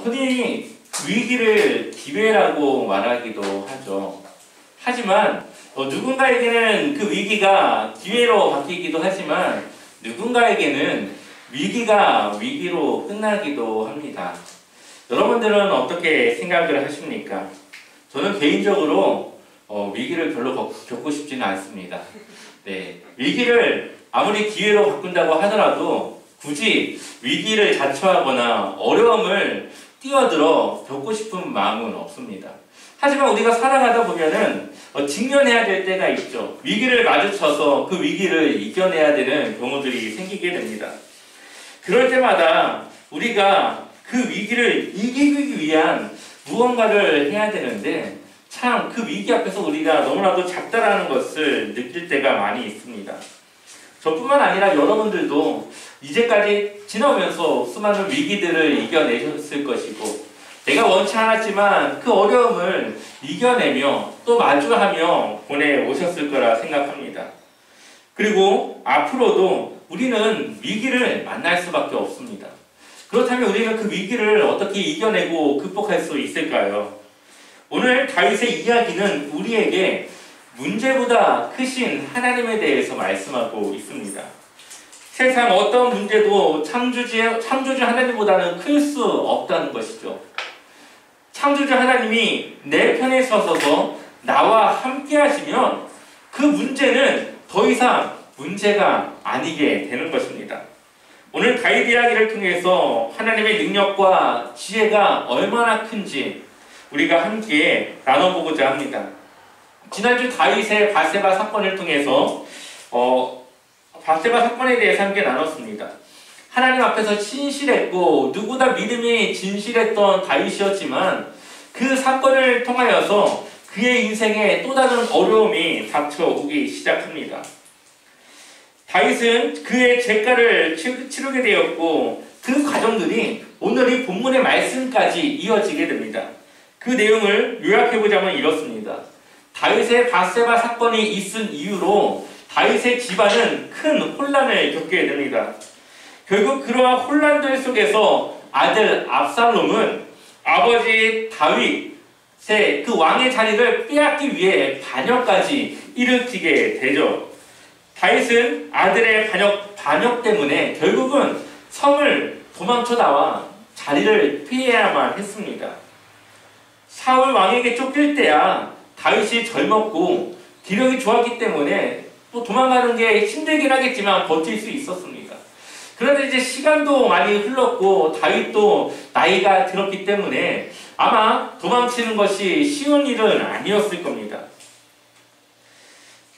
흔히 위기를 기회라고 말하기도 하죠. 하지만 누군가에게는 그 위기가 기회로 바뀌기도 하지만 누군가에게는 위기가 위기로 끝나기도 합니다. 여러분들은 어떻게 생각을 하십니까? 저는 개인적으로 위기를 별로 겪고 싶지는 않습니다. 네, 위기를 아무리 기회로 바꾼다고 하더라도 굳이 위기를 자처하거나 어려움을 뛰어들어 겪고 싶은 마음은 없습니다. 하지만 우리가 살아가다 보면은 직면해야 될 때가 있죠. 위기를 마주쳐서 그 위기를 이겨내야 되는 경우들이 생기게 됩니다. 그럴 때마다 우리가 그 위기를 이기기 위한 무언가를 해야 되는데 참 그 위기 앞에서 우리가 너무나도 작다라는 것을 느낄 때가 많이 있습니다. 저뿐만 아니라 여러분들도 이제까지 지나오면서 수많은 위기들을 이겨내셨을 것이고 내가 원치 않았지만 그 어려움을 이겨내며 또 마주하며 보내오셨을 거라 생각합니다. 그리고 앞으로도 우리는 위기를 만날 수밖에 없습니다. 그렇다면 우리는 그 위기를 어떻게 이겨내고 극복할 수 있을까요? 오늘 다윗의 이야기는 우리에게 문제보다 크신 하나님에 대해서 말씀하고 있습니다. 세상 어떤 문제도 창조주 하나님보다는 클 수 없다는 것이죠. 창조주 하나님이 내 편에 서서 나와 함께 하시면 그 문제는 더 이상 문제가 아니게 되는 것입니다. 오늘 다윗 이야기를 통해서 하나님의 능력과 지혜가 얼마나 큰지 우리가 함께 나눠보고자 합니다. 지난주 다윗의 밧세바 사건을 통해서 밧세바 사건에 대해서 함께 나눴습니다. 하나님 앞에서 진실했고 누구보다 믿음이 진실했던 다윗이었지만 그 사건을 통하여서 그의 인생에 또 다른 어려움이 닥쳐오기 시작합니다. 다윗은 그의 죄가를 치르게 되었고 그 과정들이 오늘 이 본문의 말씀까지 이어지게 됩니다. 그 내용을 요약해보자면 이렇습니다. 다윗의 밧세바 사건이 있은 이후로 다윗의 집안은 큰 혼란을 겪게 됩니다. 결국 그러한 혼란들 속에서 아들 압살롬은 아버지 다윗의 그 왕의 자리를 빼앗기 위해 반역까지 일으키게 되죠. 다윗은 아들의 반역 때문에 결국은 성을 도망쳐 나와 자리를 피해야만 했습니다. 사울 왕에게 쫓길 때야 다윗이 젊었고 기력이 좋았기 때문에 또 도망가는 게 힘들긴 하겠지만 버틸 수 있었습니다. 그런데 이제 시간도 많이 흘렀고 다윗도 나이가 들었기 때문에 아마 도망치는 것이 쉬운 일은 아니었을 겁니다.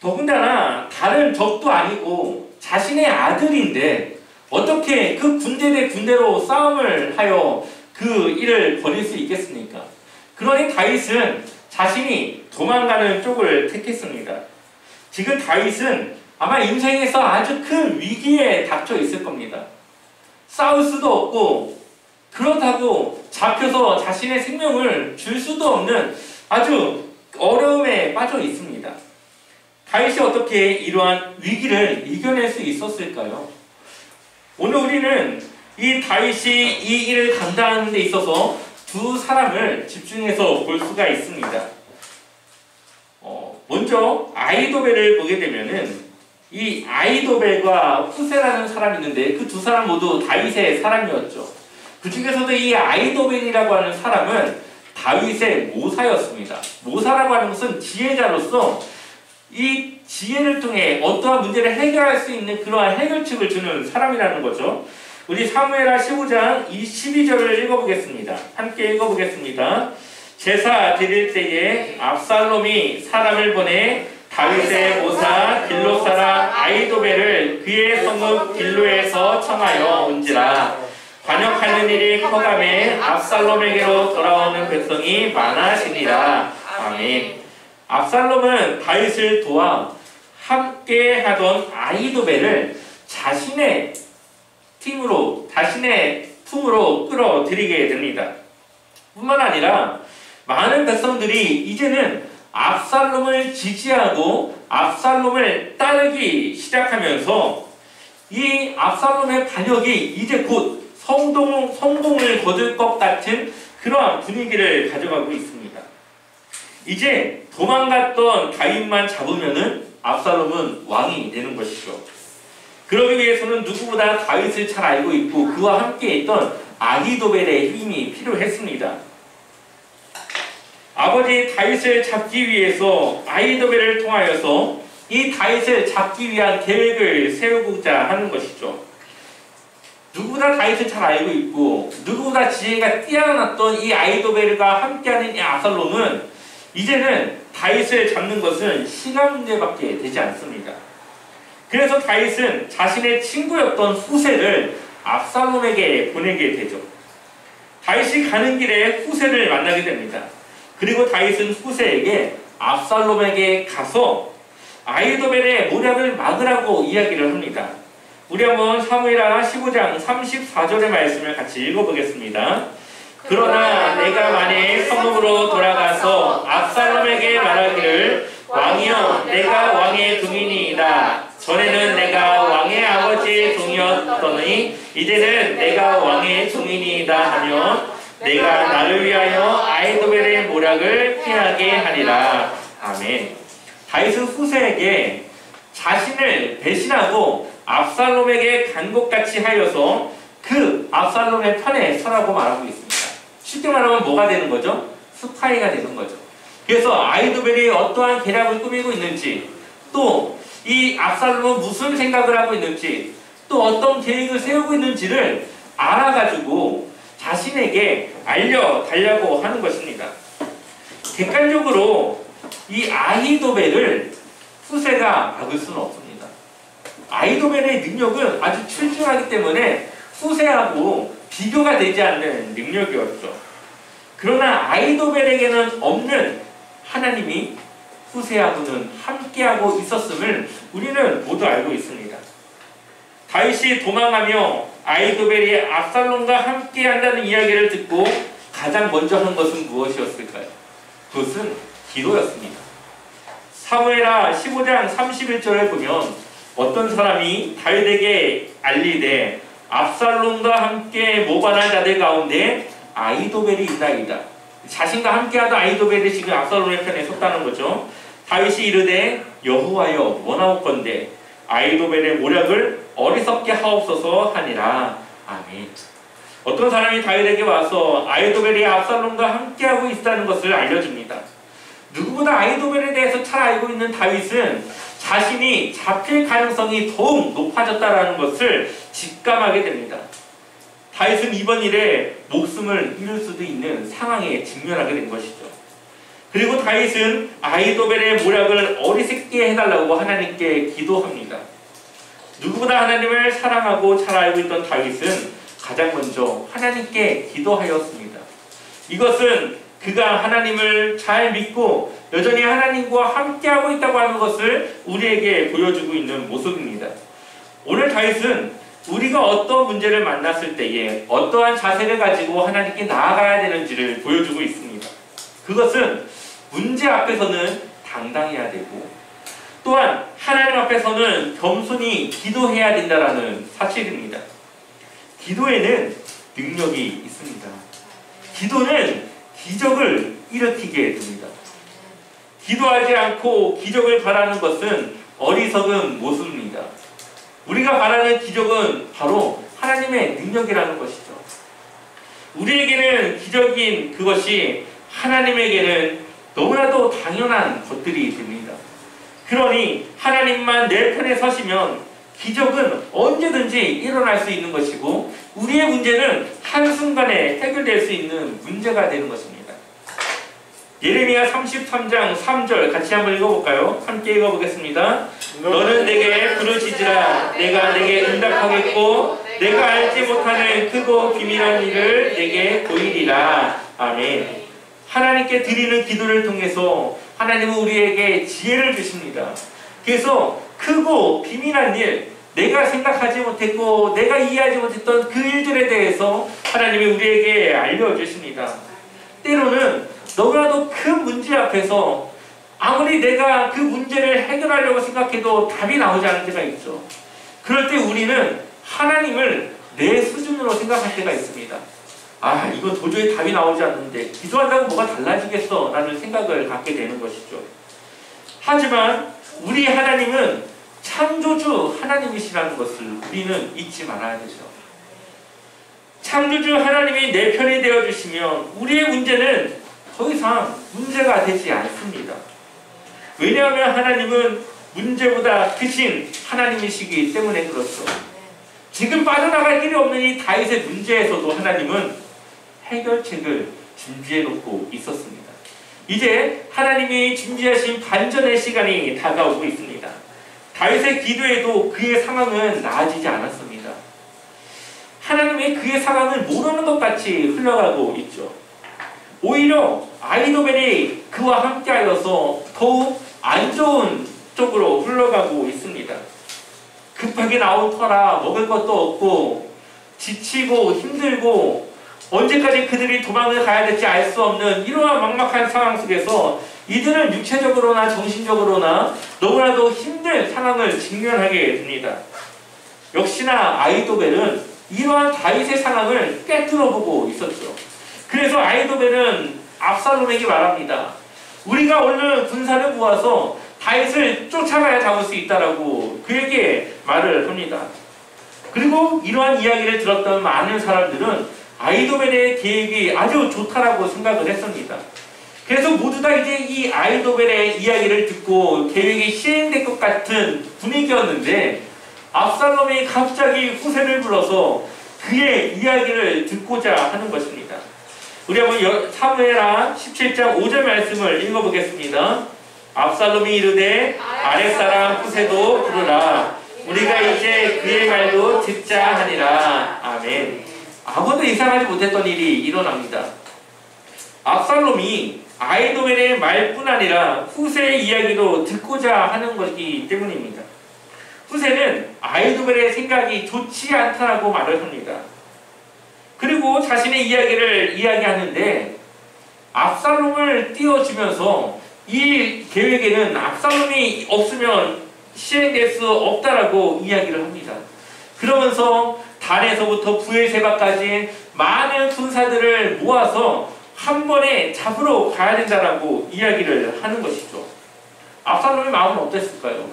더군다나 다른 적도 아니고 자신의 아들인데 어떻게 그 군대 대 군대로 싸움을 하여 그 일을 벌일 수 있겠습니까? 그러니 다윗은 자신이 도망가는 쪽을 택했습니다. 지금 다윗은 아마 인생에서 아주 큰 위기에 닥쳐 있을 겁니다. 싸울 수도 없고 그렇다고 잡혀서 자신의 생명을 줄 수도 없는 아주 어려움에 빠져 있습니다. 다윗이 어떻게 이러한 위기를 이겨낼 수 있었을까요? 오늘 우리는 이 다윗이 이 일을 감당하는 데 있어서 두 사람을 집중해서 볼 수가 있습니다. 먼저 아히도벨을 보게 되면은 이 아히도벨과 후세라는 사람이 있는데 그 두 사람 모두 다윗의 사람이었죠. 그 중에서도 이 아히도벨이라고 하는 사람은 다윗의 모사였습니다. 모사라고 하는 것은 지혜자로서 이 지혜를 통해 어떠한 문제를 해결할 수 있는 그러한 해결책을 주는 사람이라는 거죠. 우리 사무엘하 15장 12절을 읽어보겠습니다. 함께 읽어보겠습니다. 제사 드릴 때에 압살롬이 사람을 보내 다윗의 모사 길로 사람 아히도벨을 그의 성읍 길로에서 청하여 온지라. 반역하는 일이 커가매 압살롬에게로 돌아오는 백성이 많아지니라. 아멘. 압살롬은 다윗을 도와 함께 하던 아히도벨을 자신의 품으로 끌어들이게 됩니다. 뿐만 아니라 많은 백성들이 이제는 압살롬을 지지하고 압살롬을 따르기 시작하면서 이 압살롬의 반역이 이제 곧 성공을 거둘 것 같은 그러한 분위기를 가져가고 있습니다. 이제 도망갔던 다윗만 잡으면은 압살롬은 왕이 되는 것이죠. 그러기 위해서는 누구보다 다윗을 잘 알고 있고 그와 함께 있던 아히도벨의 힘이 필요했습니다. 아버지 다윗을 잡기 위해서 아히도벨을 통하여서 이 다윗을 잡기 위한 계획을 세우고자 하는 것이죠. 누구보다 다윗을 잘 알고 있고 누구보다 지혜가 뛰어났던 이 아히도벨과 함께하는 이 압살롬은 이제는 다윗을 잡는 것은 시간 문제밖에 되지 않습니다. 그래서 다윗은 자신의 친구였던 후세를 압살롬에게 보내게 되죠. 다윗이 가는 길에 후세를 만나게 됩니다. 그리고 다윗은 후세에게 압살롬에게 가서 아히도벨의 모략을 막으라고 이야기를 합니다. 우리 한번 사무엘하 15장 34절의 말씀을 같이 읽어보겠습니다. 그러나 내가 만일 성읍으로 돌아가서 압살롬에게 말하기를 왕이여 내가 왕의 종이니이다. 전에는 내가 왕의 아버지의 종이었더니 이제는 내가 왕의 종이니이다 하면 내가 나를 위하여 아히도벨의 모략을 피하게 하리라. 아멘. 다윗은 후세에게 자신을 배신하고 압살롬에게 간 것 같이 하여서 그 압살롬의 편에 서라고 말하고 있습니다. 쉽게 말하면 뭐가 되는 거죠? 스파이가 되는 거죠. 그래서 아히도벨이 어떠한 계략을 꾸미고 있는지, 또 이 압살롬은 무슨 생각을 하고 있는지, 또 어떤 계획을 세우고 있는지를 알아가지고 자신에게 알려달라고 하는 것입니다. 객관적으로 이 아히도벨을 후세가 막을 수는 없습니다. 아히도벨의 능력은 아주 출중하기 때문에 후세하고 비교가 되지 않는 능력이었죠. 그러나 아히도벨에게는 없는 하나님이 후세하고는 함께하고 있었음을 우리는 모두 알고 있습니다. 다윗이 도망가며 아히도벨이 압살롬과 함께한다는 이야기를 듣고 가장 먼저 한 것은 무엇이었을까요? 그것은 기도였습니다. 사무엘하 15장 31절을 보면 어떤 사람이 다윗에게 알리되 압살롬과 함께 모반한 자들 가운데 아히도벨이 있나이다. 자신과 함께하던 아히도벨이 지금 압살롬의 편에 섰다는 거죠. 다윗이 이르되 여호와여 원하옵건대 아히도벨의 모략을 어리석게 하옵소서 하니라. 아멘. 어떤 사람이 다윗에게 와서 아히도벨이 압살롬과 함께하고 있다는 것을 알려줍니다. 누구보다 아히도벨에 대해서 잘 알고 있는 다윗은 자신이 잡힐 가능성이 더욱 높아졌다는 것을 직감하게 됩니다. 다윗은 이번 일에 목숨을 잃을 수도 있는 상황에 직면하게 된 것이죠. 그리고 다윗은 아히도벨의 모략을 어리석게 해달라고 하나님께 기도합니다. 누구보다 하나님을 사랑하고 잘 알고 있던 다윗은 가장 먼저 하나님께 기도하였습니다. 이것은 그가 하나님을 잘 믿고 여전히 하나님과 함께하고 있다고 하는 것을 우리에게 보여주고 있는 모습입니다. 오늘 다윗은 우리가 어떤 문제를 만났을 때에 어떠한 자세를 가지고 하나님께 나아가야 되는지를 보여주고 있습니다. 그것은 문제 앞에서는 당당해야 되고 또한 하나님 앞에서는 겸손히 기도해야 된다는 사실입니다. 기도에는 능력이 있습니다. 기도는 기적을 일으키게 됩니다. 기도하지 않고 기적을 바라는 것은 어리석은 모습입니다. 우리가 바라는 기적은 바로 하나님의 능력이라는 것이죠. 우리에게는 기적인 그것이 하나님에게는 너무나도 당연한 것들이 됩니다. 그러니 하나님만 내 편에 서시면 기적은 언제든지 일어날 수 있는 것이고 우리의 문제는 한순간에 해결될 수 있는 문제가 되는 것입니다. 예레미야 33장 3절 같이 한번 읽어볼까요? 함께 읽어보겠습니다. 너는 내게 부르짖으라 내가 내게 응답하겠고 내가 알지 못하는 크고 비밀한 일을 내게 보이리라. 아멘. 하나님께 드리는 기도를 통해서 하나님은 우리에게 지혜를 주십니다. 그래서 크고 비밀한 일, 내가 생각하지 못했고 내가 이해하지 못했던 그 일들에 대해서 하나님이 우리에게 알려주십니다. 때로는 너무나도 큰 문제 앞에서 아무리 내가 그 문제를 해결하려고 생각해도 답이 나오지 않을 때가 있죠. 그럴 때 우리는 하나님을 내 수준으로 생각할 때가 있습니다. 아, 이거 도저히 답이 나오지 않는데 기도한다고 뭐가 달라지겠어 라는 생각을 갖게 되는 것이죠. 하지만 우리 하나님은 창조주 하나님이시라는 것을 우리는 잊지 말아야 되죠. 창조주 하나님이 내 편이 되어주시면 우리의 문제는 더 이상 문제가 되지 않습니다. 왜냐하면 하나님은 문제보다 크신 하나님이시기 때문에 그렇죠. 지금 빠져나갈 길이 없는 이 다윗의 문제에서도 하나님은 해결책을 준비해 놓고 있었습니다. 이제 하나님이 준비하신 반전의 시간이 다가오고 있습니다. 다윗의 기도에도 그의 상황은 나아지지 않았습니다. 하나님이 그의 상황을 모르는 것 같이 흘러가고 있죠. 오히려 아히도벨이 그와 함께하여서 더욱 안 좋은 쪽으로 흘러가고 있습니다. 급하게 나온 터라 먹을 것도 없고 지치고 힘들고 언제까지 그들이 도망을 가야 될지 알 수 없는 이러한 막막한 상황 속에서 이들은 육체적으로나 정신적으로나 너무나도 힘든 상황을 직면하게 됩니다. 역시나 아히도벨은 이러한 다윗의 상황을 꿰뚫어보고 있었죠. 그래서 아히도벨은 압살롬에게 말합니다. 우리가 오늘 군사를 모아서 다윗을 쫓아가야 잡을 수 있다라고 그에게 말을 합니다. 그리고 이러한 이야기를 들었던 많은 사람들은 아히도벨의 계획이 아주 좋다라고 생각을 했습니다. 그래서 모두 다 이제 이 아히도벨의 이야기를 듣고 계획이 시행될 것 같은 분위기였는데 압살롬이 갑자기 후세를 불러서 그의 이야기를 듣고자 하는 것입니다. 우리 한번 사무엘하 17장 5절 말씀을 읽어보겠습니다. 압살롬이 이르되 아랫사람 후세도 부르라. 우리가 이제 그의 말도 듣자 하니라. 아멘. 아무도 예상하지 못했던 일이 일어납니다. 압살롬이 아히도벨의 말뿐 아니라 후세의 이야기도 듣고자 하는 것이기 때문입니다. 후세는 아히도벨의 생각이 좋지 않다라고 말을 합니다. 그리고 자신의 이야기를 이야기하는데 압살롬을 띄워주면서 이 계획에는 압살롬이 없으면 시행될 수 없다라고 이야기를 합니다. 그러면서 단에서부터 부엘세바까지 많은 군사들을 모아서 한 번에 잡으러 가야 된다라고 이야기를 하는 것이죠. 압살롬의 마음은 어땠을까요?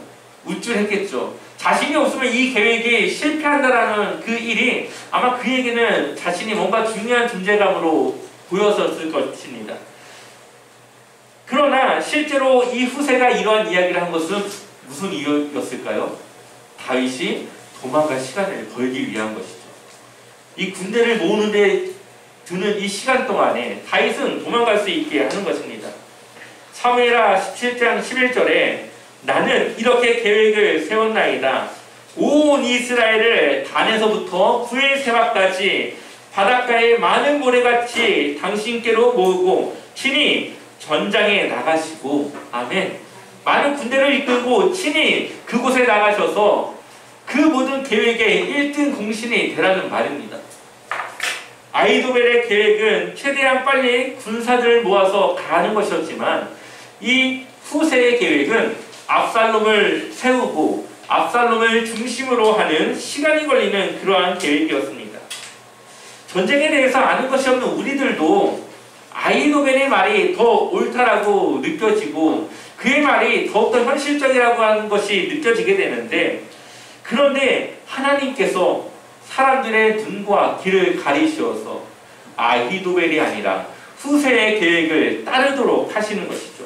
우쭐했겠죠. 자신이 없으면 이 계획이 실패한다라는 그 일이 아마 그에게는 자신이 뭔가 중요한 존재감으로 보였었을 것입니다. 그러나 실제로 이 후세가 이러한 이야기를 한 것은 무슨 이유였을까요? 다윗이 도망갈 시간을 벌기 위한 것이죠. 이 군대를 모으는데 드는 이 시간 동안에 다윗은 도망갈 수 있게 하는 것입니다. 사무엘하 17장 11절에 나는 이렇게 계획을 세웠나이다. 온 이스라엘을 단에서부터 부엘세바까지 바닷가의 많은 모래같이 당신께로 모으고 친히 전장에 나가시고 아멘. 많은 군대를 이끌고 친히 그곳에 나가셔서 그 모든 계획의 1등 공신이 되라는 말입니다. 아히도벨의 계획은 최대한 빨리 군사들을 모아서 가는 것이었지만 이 후세의 계획은 압살롬을 세우고 압살롬을 중심으로 하는 시간이 걸리는 그러한 계획이었습니다. 전쟁에 대해서 아는 것이 없는 우리들도 아히도벨의 말이 더 옳다라고 느껴지고 그의 말이 더욱더 현실적이라고 하는 것이 느껴지게 되는데 그런데 하나님께서 사람들의 눈과 귀를 가리시어서 아히도벨이 아니라 후세의 계획을 따르도록 하시는 것이죠.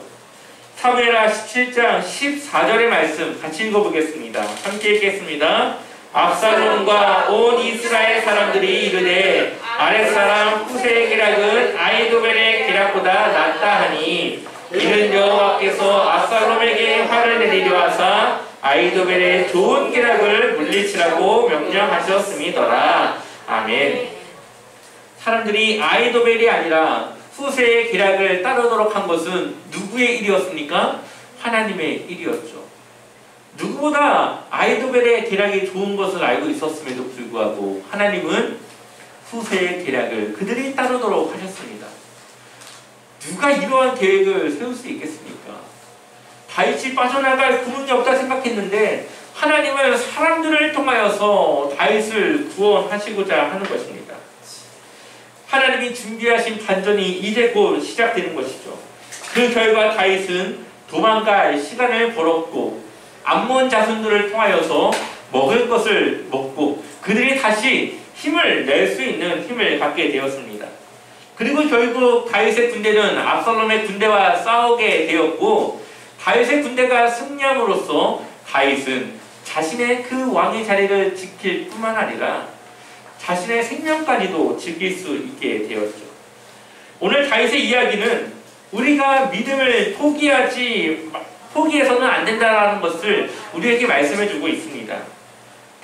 사무엘하 17장 14절의 말씀 같이 읽어보겠습니다. 함께 읽겠습니다. 압살롬과 온 이스라엘 사람들이 이르되 아랫사람 후세의 기락은 아히도벨의 기락보다 낫다 하니 이는 여호와께서 압살롬에게 화를 내리려 하사 아히도벨의 좋은 기락을 물리치라고 명령하셨음이더라. 아멘. 사람들이 아히도벨이 아니라 후세의 기락을 따르도록 한 것은 누구의 일이었습니까? 하나님의 일이었죠. 누구보다 아히도벨의 기락이 좋은 것을 알고 있었음에도 불구하고 하나님은 후세의 기락을 그들이 따르도록 하셨습니다. 누가 이러한 계획을 세울 수 있겠습니까? 다윗이 빠져나갈 구멍이 없다 생각했는데 하나님은 사람들을 통하여서 다윗을 구원하시고자 하는 것입니다. 하나님이 준비하신 반전이 이제 곧 시작되는 것이죠. 그 결과 다윗은 도망갈 시간을 벌었고 암몬 자손들을 통하여서 먹을 것을 먹고 그들이 다시 힘을 낼 수 있는 힘을 갖게 되었습니다. 그리고 결국 다윗의 군대는 압살롬의 군대와 싸우게 되었고 다윗의 군대가 승리함으로써 다윗은 자신의 그 왕의 자리를 지킬 뿐만 아니라 자신의 생명까지도 지킬 수 있게 되었죠. 오늘 다윗의 이야기는 우리가 믿음을 포기해서는 안 된다는 것을 우리에게 말씀해 주고 있습니다.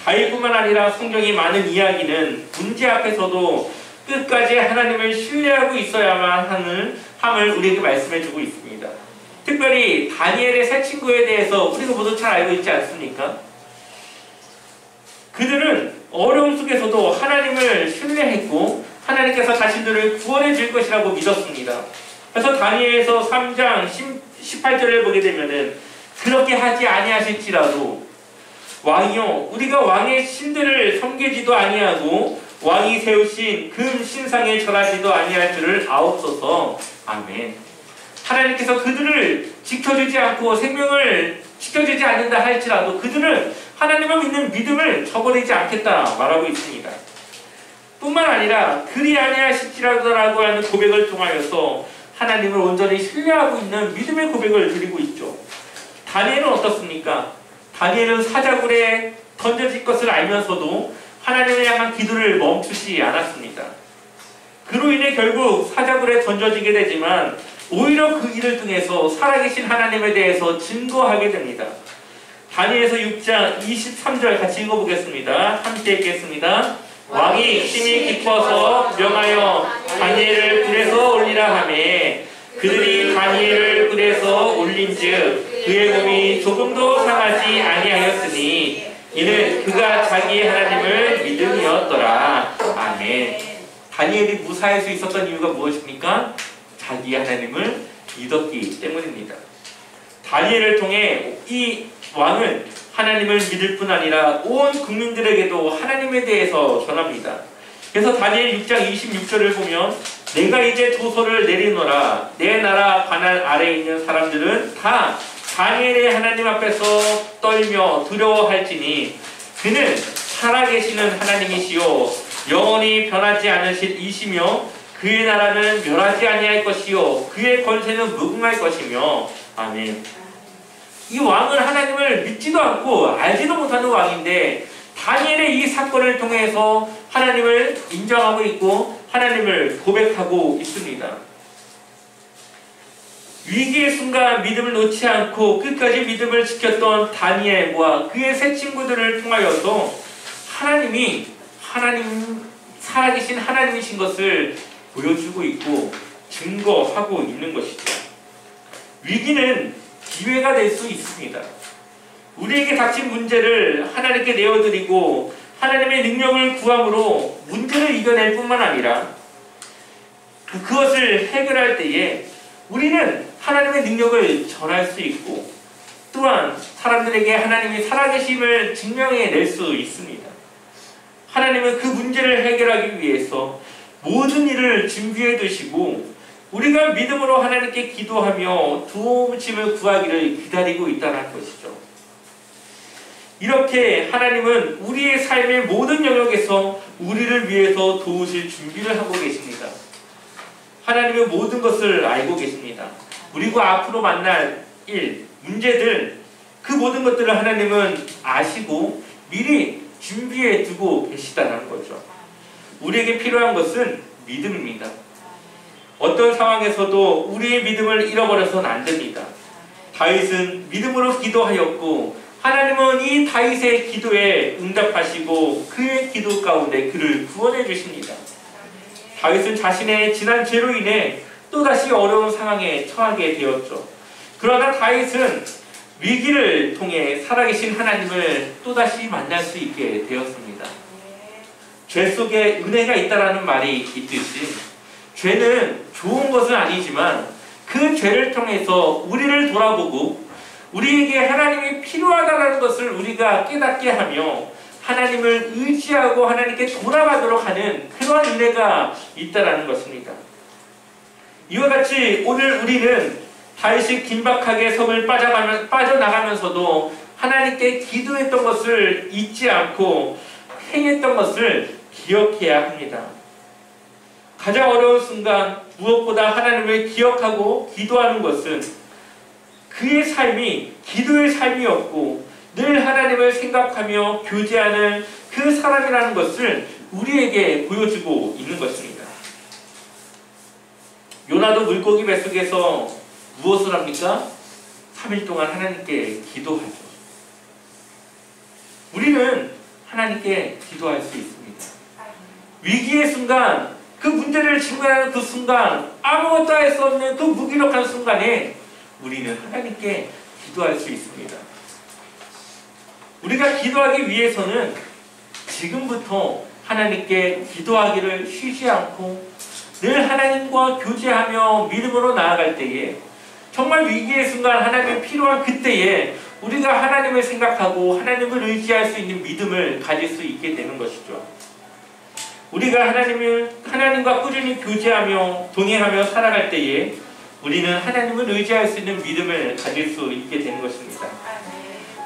다윗뿐만 아니라 성경이 많은 이야기는 문제 앞에서도 끝까지 하나님을 신뢰하고 있어야만 함을 우리에게 말씀해 주고 있습니다. 특별히 다니엘의 세 친구에 대해서 우리가 모두 잘 알고 있지 않습니까? 그들은 어려움 속에서도 하나님을 신뢰했고 하나님께서 자신들을 구원해 줄 것이라고 믿었습니다. 그래서 다니엘에서 3장 18절을 보게 되면은 그렇게 하지 아니하실지라도 왕이요 우리가 왕의 신들을 섬기지도 아니하고 왕이 세우신 금 신상에 절하지도 아니할 줄을 아옵소서. 아멘. 하나님께서 그들을 지켜주지 않고 생명을 지켜주지 않는다 할지라도 그들은 하나님을 믿는 믿음을 저버리지 않겠다 말하고 있습니다. 뿐만 아니라 그리 아니하실지라도라고 하는 고백을 통하여서 하나님을 온전히 신뢰하고 있는 믿음의 고백을 드리고 있죠. 다니엘은 어떻습니까? 다니엘은 사자굴에 던져질 것을 알면서도 하나님을 향한 기도를 멈추지 않았습니다. 그로 인해 결국 사자굴에 던져지게 되지만 오히려 그 일을 통해서 살아계신 하나님에 대해서 증거하게 됩니다. 다니엘서 6장 23절 같이 읽어보겠습니다. 함께 읽겠습니다. 왕이 심히 기뻐서 명하여 다니엘을 불에서 올리라 하매 그들이 다니엘을 불에서 올린즉 그의 몸이 조금도 상하지 아니하였으니 이는 그가 자기의 하나님을 믿음이었더라. 아멘. 다니엘이 무사할 수 있었던 이유가 무엇입니까? 자기 하나님을 믿었기 때문입니다. 다니엘을 통해 이 왕은 하나님을 믿을 뿐 아니라 온 국민들에게도 하나님에 대해서 전합니다. 그래서 다니엘 6장 26절을 보면 내가 이제 조서를 내리노라 내 나라 관할 아래에 있는 사람들은 다 다니엘의 하나님 앞에서 떨며 두려워할지니 그는 살아계시는 하나님이시요 영원히 변하지 않으실 이시며 그의 나라는 멸하지 아니할 것이요 그의 권세는 무궁할 것이며. 아멘. 이 왕은 하나님을 믿지도 않고 알지도 못하는 왕인데 다니엘의 이 사건을 통해서 하나님을 인정하고 있고 하나님을 고백하고 있습니다. 위기의 순간 믿음을 놓지 않고 끝까지 믿음을 지켰던 다니엘과 그의 세 친구들을 통하여서 하나님 살아계신 하나님이신 것을 보여주고 있고 증거하고 있는 것이죠. 위기는 기회가 될 수 있습니다. 우리에게 닥친 문제를 하나님께 내어드리고 하나님의 능력을 구함으로 문제를 이겨낼 뿐만 아니라 그것을 해결할 때에 우리는 하나님의 능력을 전할 수 있고 또한 사람들에게 하나님이 살아계심을 증명해낼 수 있습니다. 하나님은 그 문제를 해결하기 위해서 모든 일을 준비해 두시고 우리가 믿음으로 하나님께 기도하며 도움을 구하기를 기다리고 있다는 것이죠. 이렇게 하나님은 우리의 삶의 모든 영역에서 우리를 위해서 도우실 준비를 하고 계십니다. 하나님은 모든 것을 알고 계십니다. 그리고 앞으로 만날 일, 문제들 그 모든 것들을 하나님은 아시고 미리 준비해 두고 계시다는 거죠. 우리에게 필요한 것은 믿음입니다. 어떤 상황에서도 우리의 믿음을 잃어버려서는 안 됩니다. 다윗은 믿음으로 기도하였고 하나님은 이 다윗의 기도에 응답하시고 그의 기도 가운데 그를 구원해 주십니다. 다윗은 자신의 지난 죄로 인해 또다시 어려운 상황에 처하게 되었죠. 그러나 다윗은 위기를 통해 살아계신 하나님을 또다시 만날 수 있게 되었습니다. 죄 속에 은혜가 있다라는 말이 있듯이 죄는 좋은 것은 아니지만 그 죄를 통해서 우리를 돌아보고 우리에게 하나님이 필요하다는 것을 우리가 깨닫게 하며 하나님을 의지하고 하나님께 돌아가도록 하는 그러한 은혜가 있다라는 것입니다. 이와 같이 오늘 우리는 다윗이 긴박하게 성을 빠져나가면서도 하나님께 기도했던 것을 잊지 않고 행했던 것을 기억해야 합니다. 가장 어려운 순간 무엇보다 하나님을 기억하고 기도하는 것은 그의 삶이 기도의 삶이었고 늘 하나님을 생각하며 교제하는 그 사람이라는 것을 우리에게 보여주고 있는 것입니다. 요나도 물고기 뱃속에서 무엇을 합니까? 3일 동안 하나님께 기도하죠. 우리는 하나님께 기도할 수 있습니다. 위기의 순간, 그 문제를 직면하는 그 순간, 아무것도 할 수 없는 그 무기력한 순간에 우리는 하나님께 기도할 수 있습니다. 우리가 기도하기 위해서는 지금부터 하나님께 기도하기를 쉬지 않고 늘 하나님과 교제하며 믿음으로 나아갈 때에 정말 위기의 순간 하나님이 필요한 그때에 우리가 하나님을 생각하고 하나님을 의지할 수 있는 믿음을 가질 수 있게 되는 것이죠. 우리가 하나님과 꾸준히 교제하며 동행하며 살아갈 때에 우리는 하나님을 의지할 수 있는 믿음을 가질 수 있게 되는 것입니다.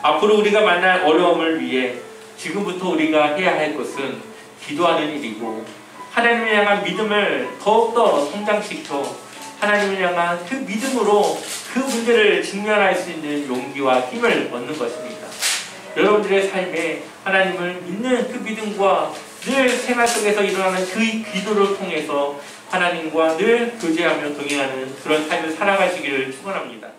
앞으로 우리가 만날 어려움을 위해 지금부터 우리가 해야 할 것은 기도하는 일이고 하나님을 향한 믿음을 더욱더 성장시켜 하나님을 향한 그 믿음으로 그 문제를 직면할 수 있는 용기와 힘을 얻는 것입니다. 여러분들의 삶에 하나님을 믿는 그 믿음과 늘 생활 속에서 일어나는 그 기도를 통해서 하나님과 늘 교제하며 동행하는 그런 삶을 살아가시기를 축원합니다.